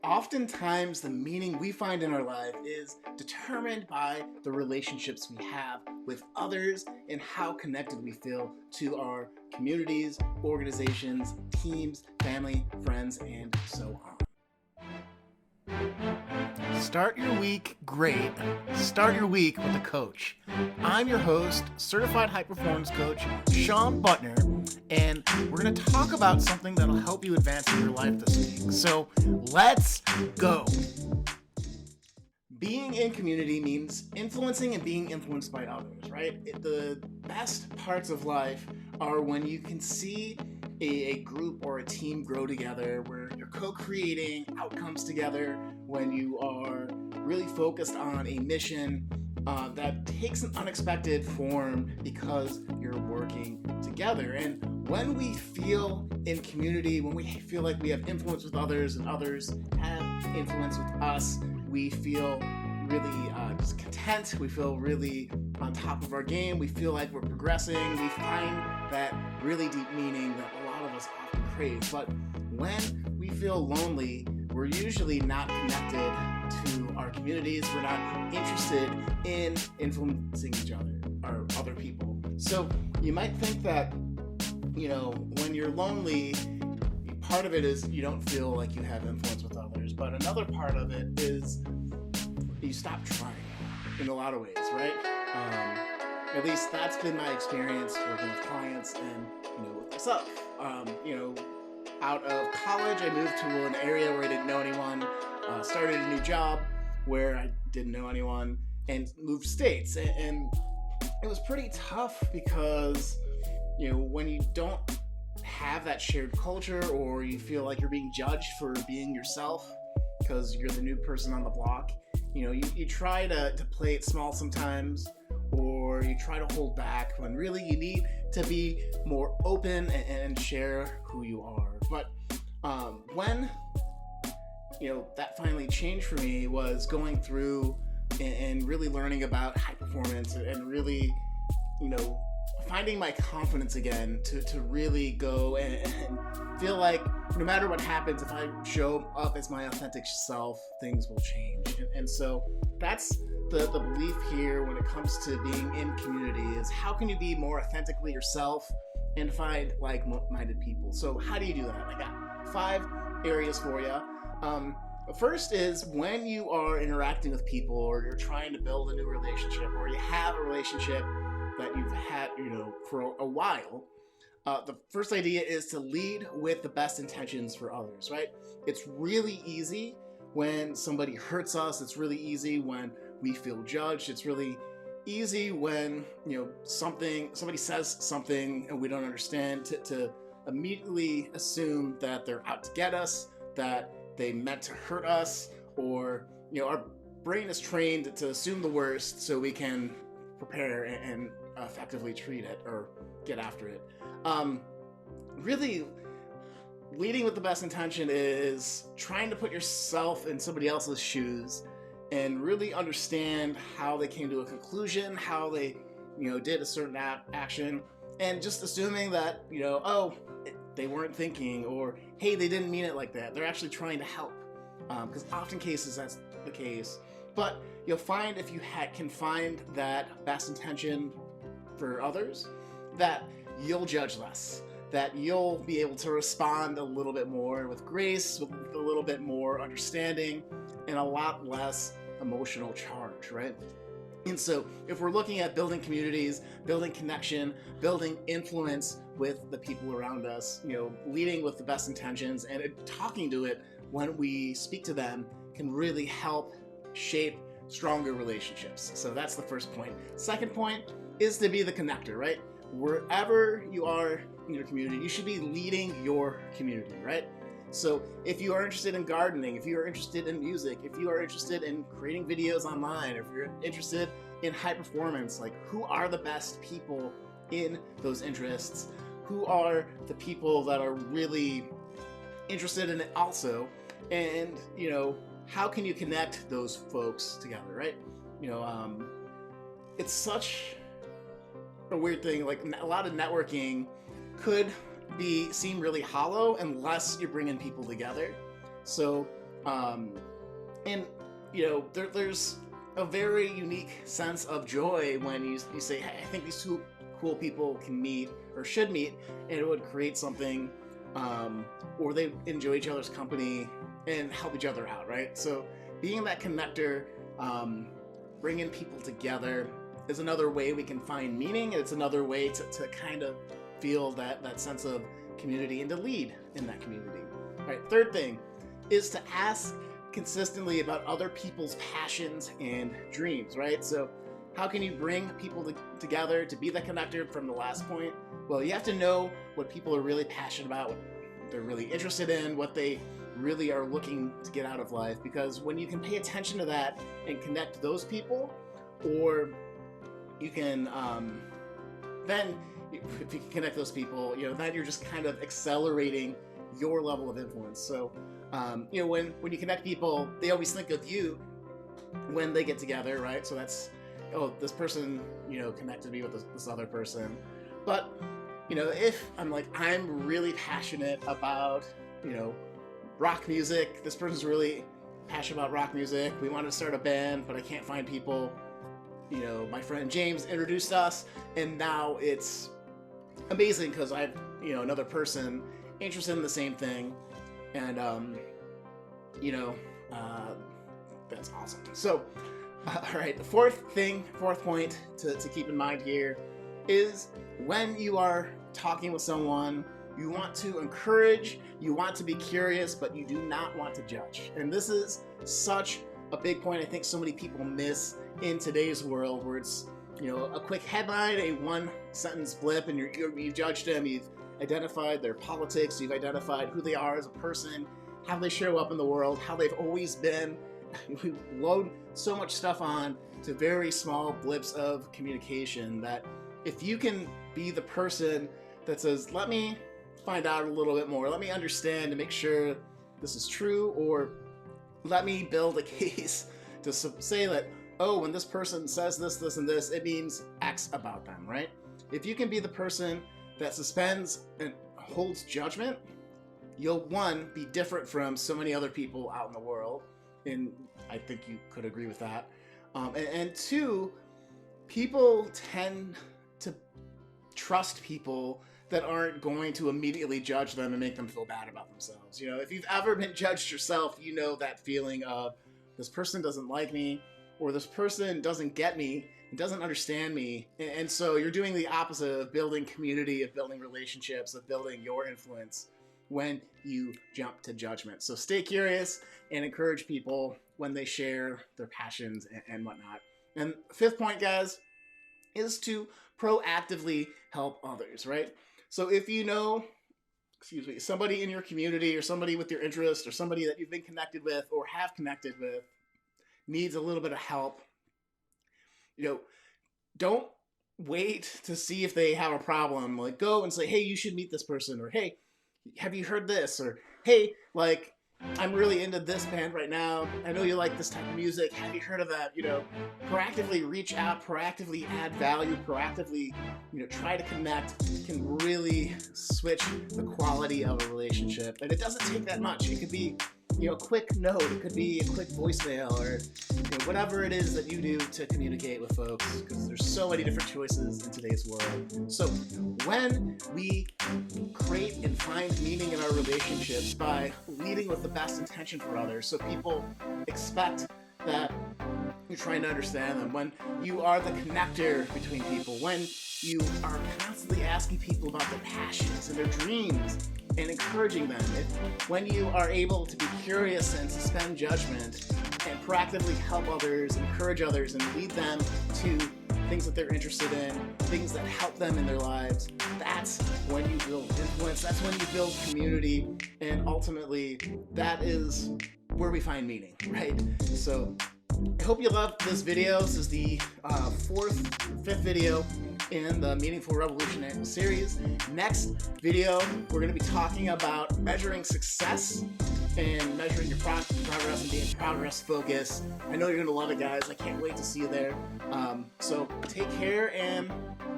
Oftentimes, the meaning we find in our life is determined by the relationships we have with others and how connected we feel to our communities, organizations, teams, family, friends, and so on. Start your week great. Start your week with a coach. I'm your host, certified high performance coach, Sean Butner, and we're going to talk about something that'll help you advance in your life this week. So let's go. Being in community means influencing and being influenced by others, right? The best parts of life are when you can see a group or a team grow together, where you're co-creating outcomes together, when you are really focused on a mission that takes an unexpected form because you're working together. And when we feel in community, when we feel like we have influence with others and others have influence with us, we feel really just content. We feel really on top of our game. We feel like we're progressing. We find that really deep meaning that a lot of us often crave. But when we feel lonely, we're usually not connected to our communities. We're not interested in influencing each other or other people. So you might think that, when you're lonely, part of it is you don't feel like you have influence with others. But another part of it is you stop trying in a lot of ways, right? At least that's been my experience working with clients and, with myself. Out of college, I moved to an area where I didn't know anyone, started a new job where I didn't know anyone, and moved states. And it was pretty tough because, when you don't have that shared culture, or you feel like you're being judged for being yourself because you're the new person on the block, you try to play it small sometimes, or you try to hold back when really you need to be more open and share who you are. But when that finally changed for me was going through and really learning about high performance and really finding my confidence again to really go and feel like no matter what happens, if I show up as my authentic self, things will change. And so that's the belief here when it comes to being in community, is how can you be more authentically yourself and find like-minded people. So how do you do that? I got 5 areas for you. First is when you are interacting with people, or you're trying to build a new relationship, or you have a relationship that you've had, for a while. The first idea is to lead with the best intentions for others, right? It's really easy when somebody hurts us. It's really easy when we feel judged. It's really easy when, somebody says something and we don't understand to immediately assume that they're out to get us, that they meant to hurt us, or, our brain is trained to assume the worst so we can prepare and effectively treat it or get after it. Really, leading with the best intention is trying to put yourself in somebody else's shoes and really understand how they came to a conclusion, how they, did a certain action, and just assuming that, they weren't thinking, or, hey, they didn't mean it like that. They're actually trying to help, because often cases that's the case. But you'll find if you can find that best intention for others, that you'll judge less, that you'll be able to respond a little bit more with grace, with a little bit more understanding, and a lot less emotional charge, right? And so if we're looking at building communities, building connection, building influence with the people around us, leading with the best intentions and talking to it when we speak to them can really help shape stronger relationships. So that's the first point. Second point is to be the connector, right? Wherever you are in your community, you should be leading your community, right? So if you are interested in gardening, if you are interested in music, if you are interested in creating videos online, if you're interested in high performance, who are the best people in those interests? Who are the people that are really interested in it also? And, how can you connect those folks together, right? It's such a weird thing. A lot of networking could seem really hollow unless you're bringing people together. So And there's a very unique sense of joy when you say, hey, I think these two cool people can meet or should meet, and it would create something, or they enjoy each other's company and help each other out, right? So being that connector, bringing people together is another way we can find meaning. It's another way to kind of feel that sense of community and to lead in that community. All right, third thing is to ask consistently about other people's passions and dreams, right? So how can you bring people together to be the connector from the last point? Well, you have to know what people are really passionate about, what they're really interested in, what they really are looking to get out of life. Because when you can pay attention to that and connect those people, or you can then if you can connect those people, then you're just kind of accelerating your level of influence. So when you connect people, they always think of you when they get together, right? So that's, oh, this person connected me with this other person. But if I'm really passionate about rock music, this person's really passionate about rock music, we want to start a band but I can't find people, my friend James introduced us, and now it's amazing because I have another person interested in the same thing, and that's awesome. So all right, the fourth point to keep in mind here is when you are talking with someone, you want to encourage, you want to be curious, but you do not want to judge. And this is such a big point I think so many people miss in today's world, where it's a quick headline, a one-sentence blip, and you've judged them, you've identified their politics, you've identified who they are as a person, how they show up in the world, how they've always been. We load so much stuff on to very small blips of communication that if you can be the person that says, let me find out a little bit more, let me understand to make sure this is true, or let me build a case to say that, oh, when this person says this, this, and this, it means X about them, right? If you can be the person that suspends and holds judgment, you'll, one, be different from so many other people out in the world, and I think you could agree with that. And two, people tend to trust people that aren't going to immediately judge them and make them feel bad about themselves. If you've ever been judged yourself, that feeling of, this person doesn't like me, or this person doesn't get me, and doesn't understand me. And so you're doing the opposite of building community, of building relationships, of building your influence when you jump to judgment. So stay curious and encourage people when they share their passions and whatnot. And fifth point, guys, is to proactively help others, right? So if somebody in your community, or somebody with your interest, or somebody that you've been connected with or have connected with needs a little bit of help, don't wait to see if they have a problem. Go and say, hey, you should meet this person, or hey, have you heard this, or hey, I'm really into this band right now, I know you like this type of music, have you heard of that? Proactively reach out, proactively add value, proactively try to connect can really switch the quality of a relationship. And it doesn't take that much. It could be a quick note, it could be a quick voicemail, or whatever it is that you do to communicate with folks, because there's so many different choices in today's world. So when we create and find meaning in our relationships by leading with the best intention for others, so people expect that you're trying to understand them, when you are the connector between people, when you are constantly asking people about their passions and their dreams and encouraging them, when you are able to be curious and suspend judgment and proactively help others, encourage others, and lead them to things that they're interested in, things that help them in their lives, that's when you build influence, that's when you build community, and ultimately that is where we find meaning, right? So I hope you loved this video. This is the fifth video in the Meaningful Revolution series. Next video, we're going to be talking about measuring success and measuring your progress and being progress focused. I know you're going to love it, guys. I can't wait to see you there. So take care and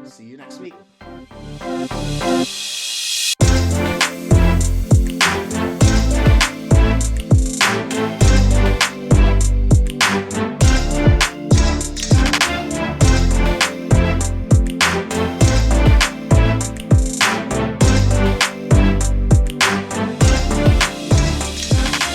see you next week.